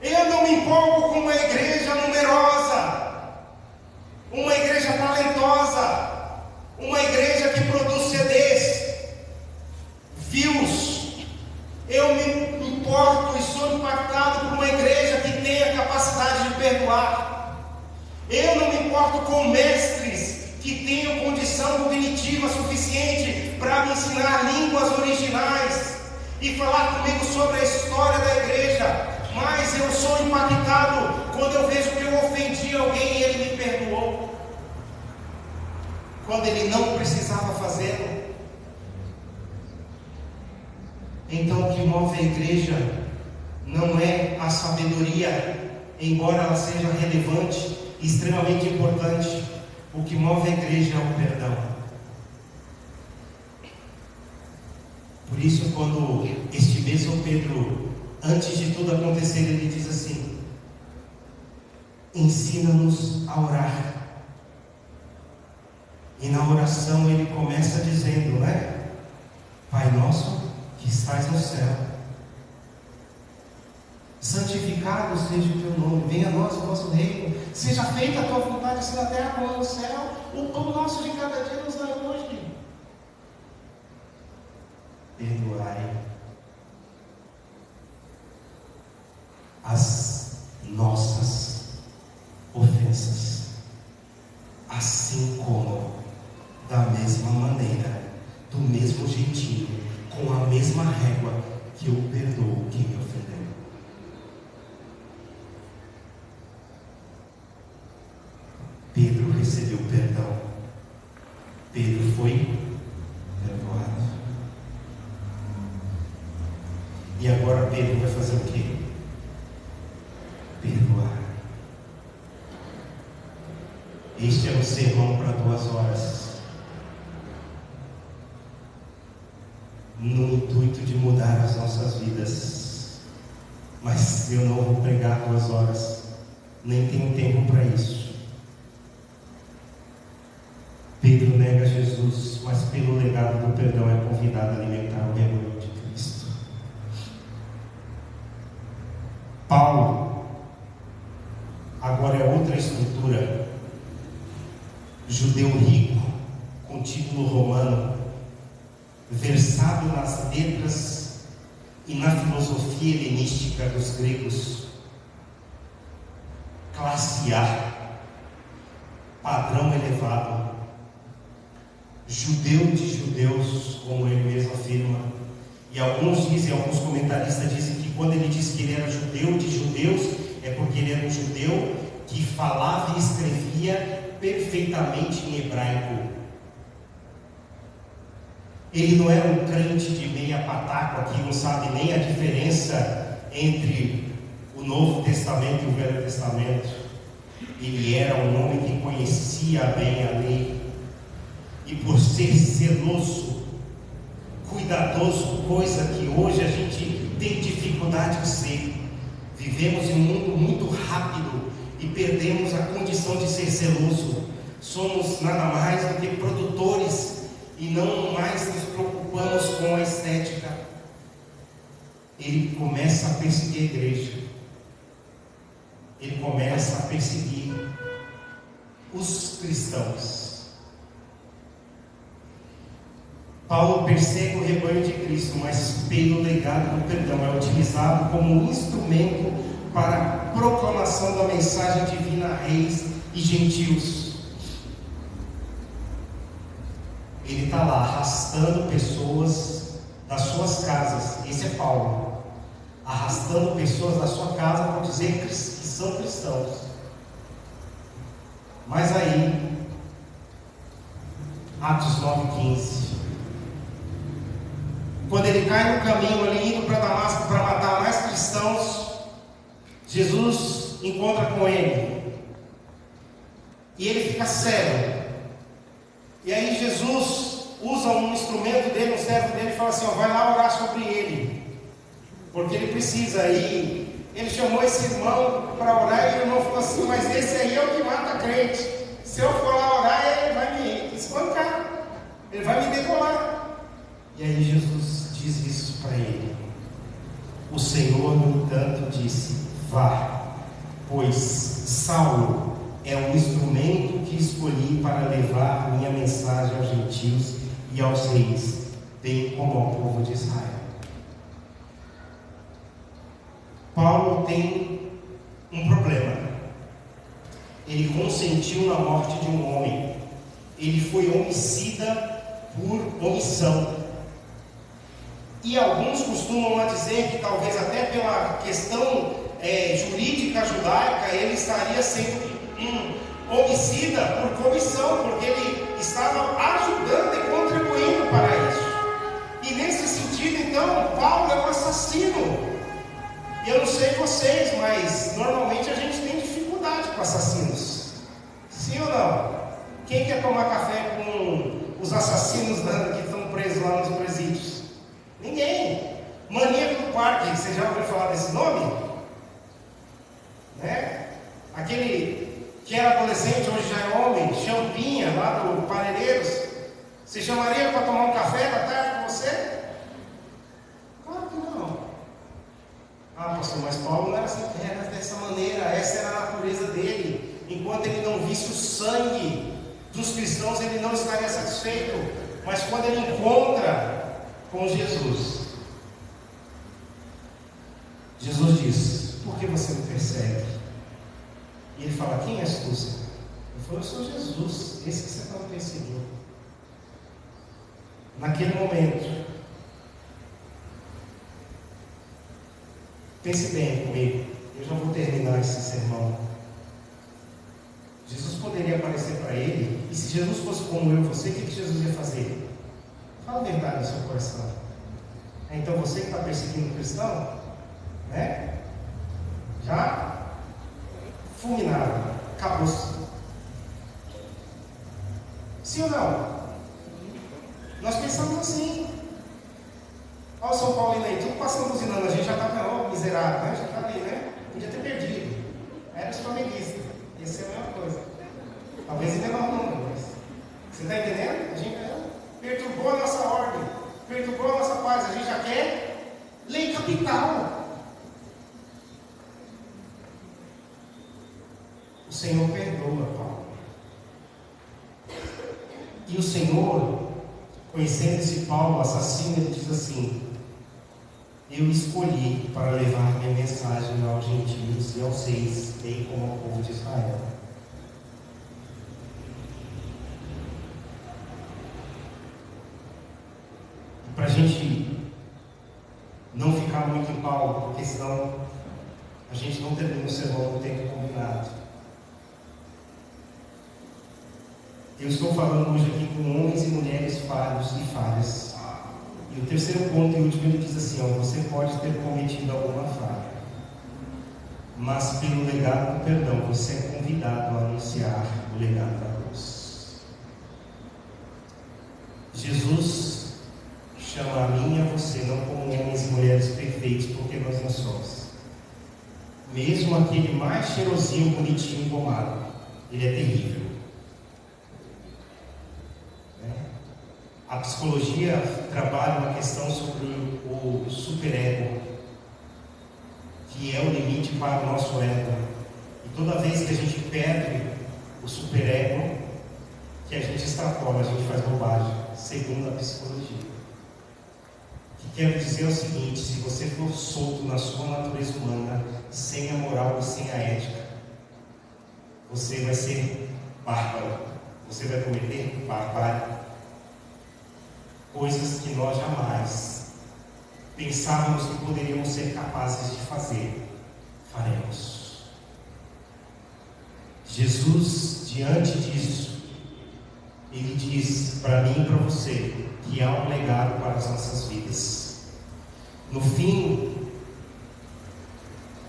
Eu não me empolgo com uma igreja numerosa, uma igreja talentosa, uma igreja que produz CDs, views. Eu me importo e sou impactado por uma igreja que tem a capacidade de perdoar. Eu não me importo com mestres que tenham condição cognitiva suficiente para me ensinar línguas originais e falar comigo sobre a história da igreja, mas eu sou impactado quando eu vejo que eu ofendi alguém e ele me perdoou, quando ele não precisava fazê-lo. Então o que move a igreja não é a sabedoria, embora ela seja relevante e extremamente importante. O que move a igreja é o perdão. Por isso, quando este mesmo Pedro, antes de tudo acontecer, ele diz assim: ensina-nos a orar. E na oração ele começa dizendo, né? Pai nosso que estás no céu, santificado seja o teu nome, venha a nós o vosso reino, seja feita a tua vontade, assim na terra como no céu. O pão nosso de cada dia nos dá hoje. Perdoai as nossas ofensas, assim como, da mesma maneira, do mesmo jeitinho, com a mesma régua que eu perdoo quem me ofendeu. Pedro recebeu perdão. Pedro foi perdoado. E agora Pedro vai fazer o quê? Perdoar. Este é um sermão para 2 horas, no intuito de mudar as nossas vidas. Mas eu não vou pregar 2 horas, nem tenho tempo para isso. Pedro nega Jesus, mas pelo legado do perdão é convidado a alimentar o rebanho de Cristo. Paulo agora é outra estrutura. Judeu rico, com título romano, versado nas letras e na filosofia helenística dos gregos, classe A, padrão elevado, judeu de judeus, como ele mesmo afirma. E alguns comentaristas dizem que quando ele diz que ele era judeu de judeus, é porque ele era um judeu que falava e escrevia perfeitamente em hebraico. Ele não era um crente de meia pataco que não sabe nem a diferença entre o Novo Testamento e o Velho Testamento. Ele era um homem que conhecia bem a lei, e por ser zeloso, cuidadoso, coisa que hoje a gente tem dificuldade de ser. Vivemos em um mundo muito rápido e perdemos a condição de ser zeloso. Somos nada mais do que produtores e não mais nos preocupamos com a estética. Ele começa a perseguir a igreja. Ele começa a perseguir os cristãos. Paulo persegue o rebanho de Cristo, mas pelo legado do perdão é utilizado como um instrumento para a proclamação da mensagem divina a reis e gentios. Ele está lá arrastando pessoas das suas casas. Esse é Paulo, arrastando pessoas da sua casa para dizer que são cristãos. Mas aí, Atos 9,15, quando ele cai no caminho ali indo para Damasco para matar mais cristãos, Jesus encontra com ele e ele fica cego. E aí Jesus usa um instrumento dele, um servo dele, e fala assim: ó, vai lá orar sobre ele, porque ele precisa. E ele chamou esse irmão para orar, e o irmão falou assim: mas esse aí é o que mata crente. Se eu for lá orar, ele vai me espancar, ele vai me degolar. E aí Jesus diz isso para ele. O Senhor, no entanto, disse: vá, pois Saulo é um instrumento que escolhi para levar minha mensagem aos gentios e aos reis, bem como ao povo de Israel. Paulo tem um problema. Ele consentiu na morte de um homem. Ele foi homicida por omissão. E alguns costumam dizer que talvez até pela questão jurídica judaica ele estaria sendo homicida por comissão, porque ele estava ajudando e contribuindo para isso. E nesse sentido, então, Paulo é um assassino. E eu não sei vocês, mas normalmente a gente tem dificuldade com assassinos. Sim ou não? Quem quer tomar café com os assassinos que estão presos lá nos presídios? Ninguém. Maníaco do Parque, você já ouviu falar desse nome? Né? Aquele que era adolescente, hoje já é homem, Champinha, lá do Parelheiros. Você chamaria para tomar um café da tarde com você? Claro que não. Ah, pastor, mas Paulo não era dessa maneira, essa era a natureza dele. Enquanto ele não visse o sangue dos cristãos, ele não estaria satisfeito. Mas quando ele encontra com Jesus, Jesus diz: por que você me persegue? E ele fala: quem és tu, Senhor? Ele falou: eu sou Jesus, esse que você está me perseguindo. Naquele momento, pense bem comigo, eu já vou terminar esse sermão. Jesus poderia aparecer para ele, e se Jesus fosse como eu e você, o que Jesus ia fazer? Fala a verdade no seu coração. Então você que está perseguindo o cristão, né? Já fulminado, acabou-se. Sim ou não? Nós pensamos assim. Olha o São Paulo aí, tudo passando buzinando, a gente já está miserável, né? Já está ali, né? Podia ter perdido. Era os flamenguistas. Ia ser a mesma coisa. Talvez em menor número, mas você está entendendo? A gente perturbou a nossa ordem, perturbou a nossa paz. A gente já quer lei capital. o Senhor perdoa Paulo. E o Senhor, conhecendo esse Paulo assassino, ele diz assim: eu escolhi para levar minha mensagem aos gentios e aos reis, bem como ao povo de Israel. E para a gente não ficar muito em Paulo, porque senão a gente não termina o sermão no tempo combinado. Eu estou falando hoje aqui com homens e mulheres falhos e falhas. E o terceiro ponto e último, ele diz assim: você pode ter cometido alguma falha, mas pelo legado do perdão, você é convidado a anunciar o legado da cruz. Jesus chama a mim e a você não como homens e mulheres perfeitos, porque nós não somos. Mesmo aquele mais cheirosinho, bonitinho, engomado, ele é terrível. A psicologia trabalha uma questão sobre o superego, que é o limite para o nosso ego. E toda vez que a gente perde o superego, que a gente extrapola, a gente faz bobagem, segundo a psicologia. O que quero dizer é o seguinte: se você for solto na sua natureza humana, sem a moral e sem a ética, você vai ser bárbaro, você vai cometer barbárie. Coisas que nós jamais pensávamos que poderíamos ser capazes de fazer, faremos. Jesus, diante disso, ele diz para mim e para você que há um legado para as nossas vidas. No fim,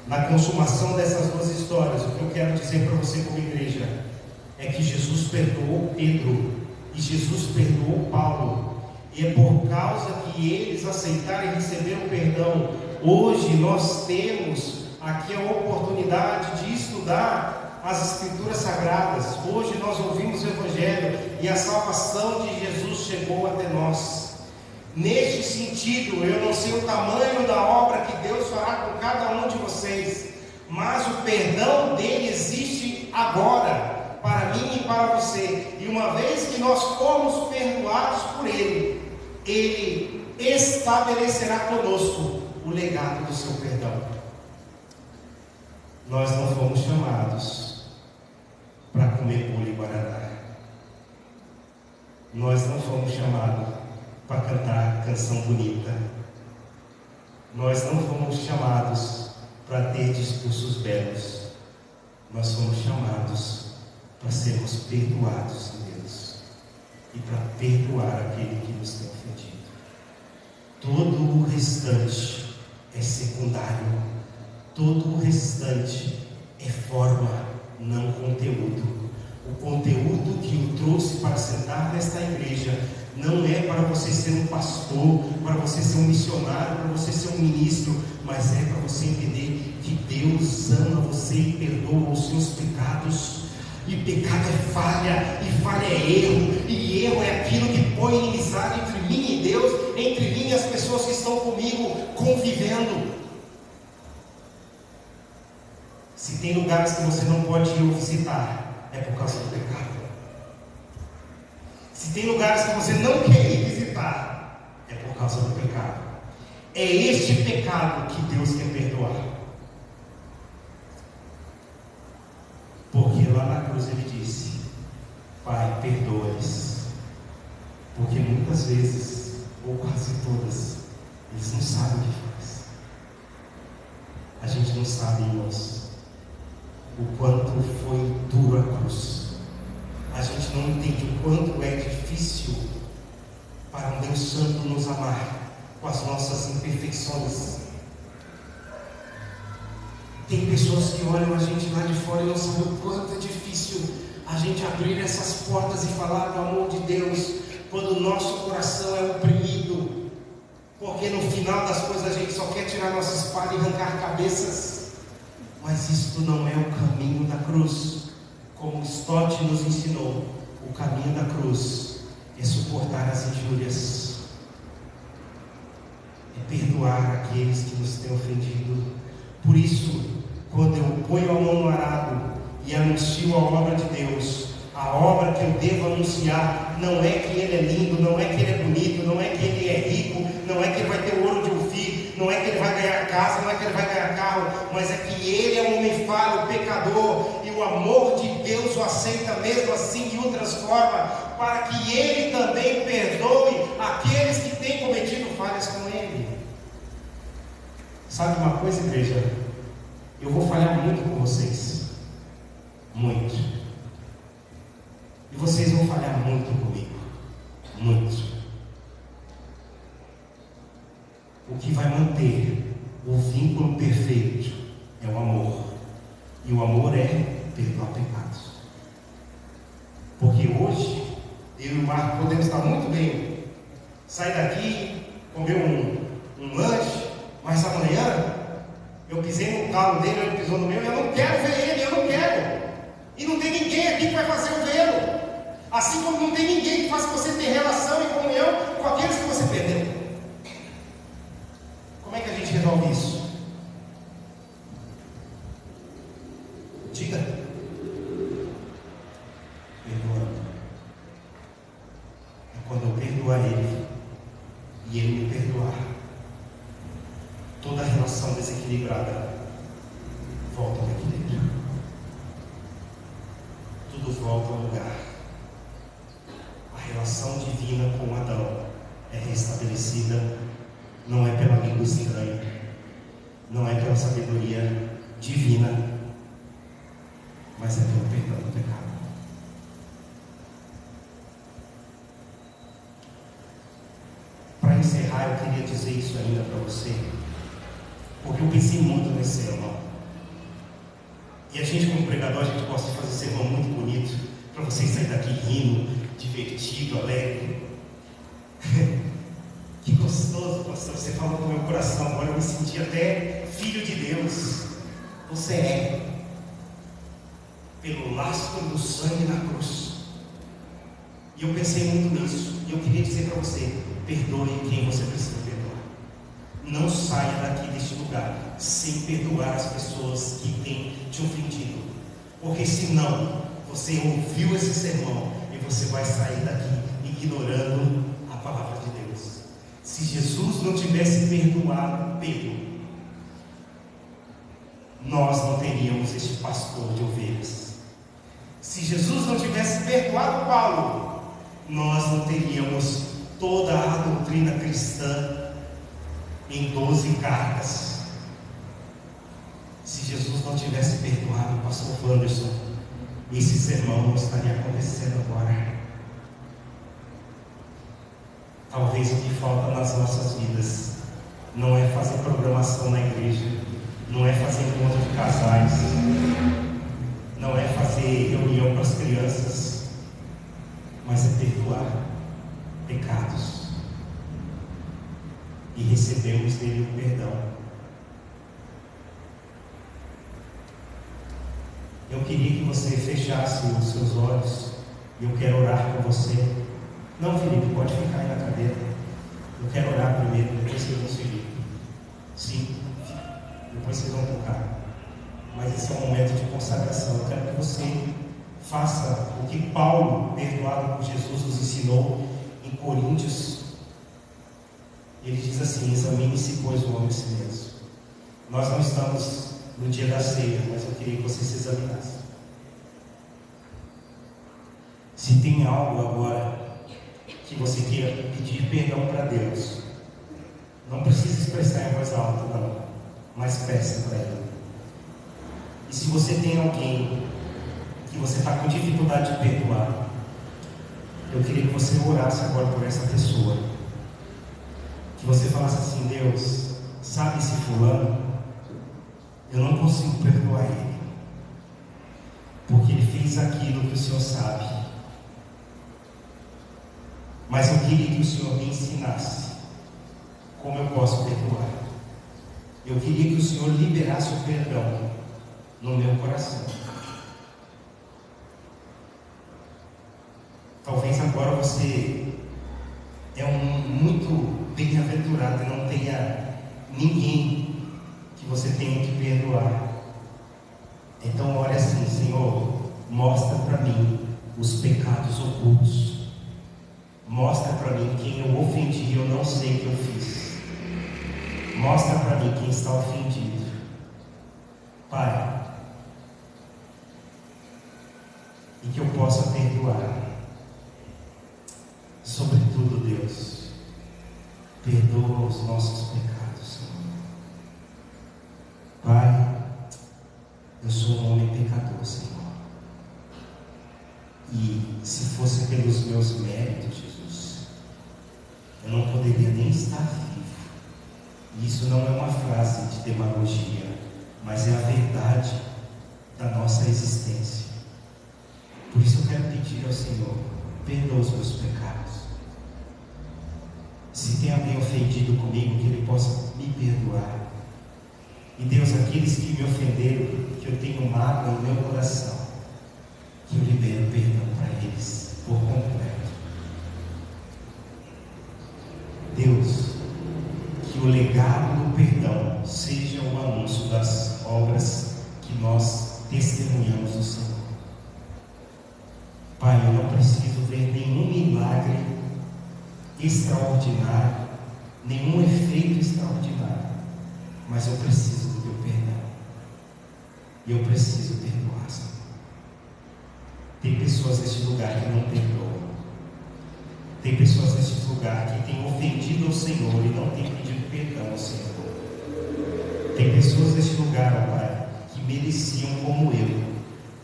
na consumação dessas duas histórias, o que eu quero dizer para você como igreja é que Jesus perdoou Pedro e Jesus perdoou Paulo. E é por causa que eles aceitaram e receberam perdão, hoje nós temos aqui a oportunidade de estudar as Escrituras Sagradas. Hoje nós ouvimos o Evangelho e a salvação de Jesus chegou até nós. Neste sentido, eu não sei o tamanho da obra que Deus fará com cada um de vocês, mas o perdão dele existe agora, para mim e para você. E uma vez que nós formos perdoados por ele, ele estabelecerá conosco o legado do seu perdão. Nós não fomos chamados para comer bolo e guaraná. Nós não fomos chamados para cantar canção bonita. Nós não fomos chamados para ter discursos belos. Nós fomos chamados para sermos perdoados de Deus e para perdoar aquele que nos tem ofendido. Todo o restante é secundário. Todo o restante é forma, não conteúdo. O conteúdo que o trouxe para sentar nesta igreja não é para você ser um pastor, para você ser um missionário, para você ser um ministro, mas é para você entender que Deus ama você e perdoa os seus pecados. E pecado é falha, e falha é erro, e erro é aquilo que põe inimizade entre mim e Deus, entre mim e as pessoas que estão comigo convivendo. Se tem lugares que você não pode ir ou visitar, é por causa do pecado. Se tem lugares que você não quer ir visitar, é por causa do pecado. É este pecado que Deus quer perdoar. Porque lá na cruz ele disse: Pai, perdoa-lhes, porque muitas vezes, ou quase todas, eles não sabem o que faz. A gente não sabe, irmãos, o quanto foi dura a cruz. A gente não entende o quanto é difícil para um Deus Santo nos amar com as nossas imperfeições. Tem pessoas que olham a gente lá de fora e não sabem o quanto é difícil a gente abrir essas portas e falar do amor de Deus, quando o nosso coração é oprimido, porque no final das coisas a gente só quer tirar nossa espada e arrancar cabeças. Mas isto não é o caminho da cruz. Como Stott nos ensinou, o caminho da cruz é suportar as injúrias, é perdoar aqueles que nos têm ofendido. Por isso, quando eu ponho a mão no arado e a anuncio a obra de Deus. A obra que eu devo anunciar não é que ele é lindo, não é que ele é bonito, não é que ele é rico, não é que ele vai ter o ouro de Ofir, não é que ele vai ganhar casa, não é que ele vai ganhar carro, mas é que ele é um homem falho, pecador, e o amor de Deus o aceita mesmo assim e o transforma, para que ele também perdoe aqueles que têm cometido falhas com ele. Sabe uma coisa, igreja? Eu vou falhar muito com vocês, muito. E vocês vão falhar muito comigo, muito. O que vai manter o vínculo perfeito é o amor. E o amor é perdoar pecados. Porque hoje, eu e o Marco podemos estar muito bem. Sair daqui, comer um lanche, mas amanhã eu pisei no calo dele, ele pisou no meu, e eu não quero ver ele, eu não quero. E não tem ninguém aqui que vai fazer eu vê-lo. Assim como não tem ninguém que faça você ter relação e comunhão com aqueles que você perdeu. Como é que a gente resolve isso? Diga. Perdoando. É quando eu perdoar ele e ele me perdoar, toda relação desequilibrada volta ao equilíbrio. Tudo volta ao lugar. A relação divina com Adão é restabelecida, não é pela língua estranha, não é pela sabedoria divina, mas é pelo perdão do pecado. Para encerrar, eu queria dizer isso ainda para você, porque eu pensei muito nesse sermão. E a gente, como pregador, a gente gosta de fazer sermão muito bonito, para você sair daqui rindo, divertido, alegre. Que gostoso, pastor, você falou com o meu coração. Agora eu me senti até filho de Deus. Você é, pelo lastro do sangue na cruz. E eu pensei muito nisso. E eu queria dizer para você: perdoe quem você precisa perdoar. Não saia daqui deste lugar sem perdoar as pessoas que têm te ofendido. Porque senão você ouviu esse sermão e você vai sair daqui ignorando a palavra de Deus. Se Jesus não tivesse perdoado Pedro, nós não teríamos este pastor de ovelhas. Se Jesus não tivesse perdoado Paulo, nós não teríamos toda a doutrina cristã em 12 cartas. Se Jesus não tivesse perdoado o pastor Wanderson, esse sermão não estaria acontecendo agora. Talvez o que falta nas nossas vidas não é fazer programação na igreja, não é fazer encontro de casais, não é fazer reunião para as crianças, mas é perdoar pecados e recebermos dele o perdão. Eu queria que você fechasse os seus olhos e eu quero orar com você. Não, Felipe, pode ficar aí na cadeira. Eu quero orar primeiro, depois vocês vão seguir. Sim, depois vocês vão tocar. Mas esse é um momento de consagração. Eu quero que você faça o que Paulo, perdoado por Jesus, nos ensinou em Coríntios. Ele diz assim: examine-se, pois, o homem a si mesmo. Nós não estamos no dia da ceia, mas eu queria que você se examinasse. Se tem algo agora que você queira pedir perdão para Deus, não precisa expressar em voz alta, não, mas peça para Ele. E se você tem alguém que você está com dificuldade de perdoar, eu queria que você orasse agora por essa pessoa, que você falasse assim: Deus, sabe esse fulano? Eu não consigo perdoar ele, porque ele fez aquilo que o Senhor sabe. Mas eu queria que o Senhor me ensinasse como eu posso perdoar. Eu queria que o Senhor liberasse o perdão no meu coração. Talvez agora você é muito bem-aventurado e não tenha ninguém que você tenha que perdoar. Então ore assim: Senhor, mostra para mim os pecados ocultos. Mostra para mim quem eu ofendi e eu não sei que eu fiz. Mostra para mim quem está ofendido. Pai, e que eu possa perdoar. Sobretudo, Deus, perdoa os nossos pecados, Senhor. Pai, eu sou um homem pecador, Senhor. E se fosse pelos meus méritos, Jesus, eu não poderia nem estar vivo. E isso não é uma frase de demagogia, mas é a verdade da nossa existência. Por isso eu quero pedir ao Senhor, perdoa os meus pecados. Se tem alguém ofendido comigo, que Ele possa me perdoar. E Deus, aqueles que me ofenderam, que eu tenho mágoa no meu coração, que eu libero perdão para eles por completo. Deus, que o legado do perdão seja o anúncio das obras que nós testemunhamos no Senhor. Pai, eu não preciso ver nenhum milagre extraordinário, nenhum efeito extraordinário, mas eu preciso do teu perdão. E eu preciso perdoar, Senhor. Tem pessoas neste lugar que não perdoam. Tem pessoas neste lugar que têm ofendido ao Senhor e não têm pedido perdão ao Senhor. Tem pessoas neste lugar, ó Pai, que mereciam, como eu,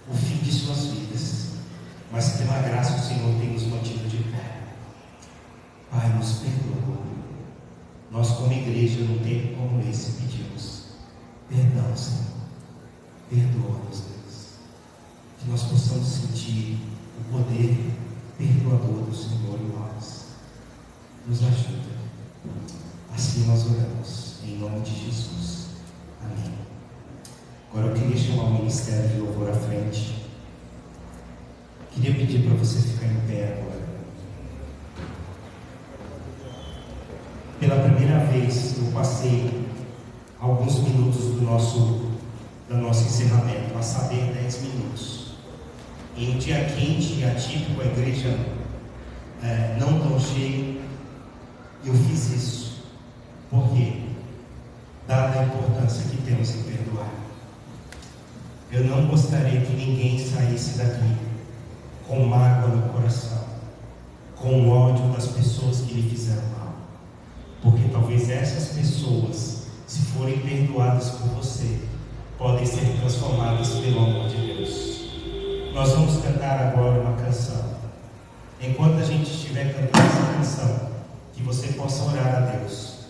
o fim de suas vidas, mas pela graça o Senhor tem nos mantido de pé. Pai, nos perdoa. Nós, como igreja, num tempo como esse, pedimos perdão, Senhor. Perdoa-nos, Deus. Que nós possamos sentir o poder perdoador do Senhor em nós. Nos ajuda. Assim nós oramos, em nome de Jesus. Amém. Agora eu queria chamar o ministério de louvor à frente. Queria pedir para você ficar em pé agora. Pela primeira vez eu passei alguns minutos do nosso encerramento, a saber 10 minutos. Em um dia quente e atípico, a igreja não tão cheia, eu fiz isso. Por quê? Dada a importância que temos em perdoar. Eu não gostaria que ninguém saísse daqui com mágoa no coração, com ódio das pessoas que lhe fizeram mal. Porque talvez essas pessoas, se forem perdoadas por você, podem ser transformadas pelo amor de Deus. Nós vamos cantar agora uma canção. Enquanto a gente estiver cantando essa canção, que você possa orar a Deus,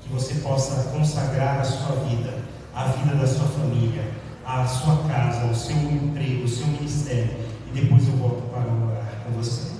que você possa consagrar a sua vida, a vida da sua família, a sua casa, o seu emprego, o seu ministério, e depois eu volto para orar com você.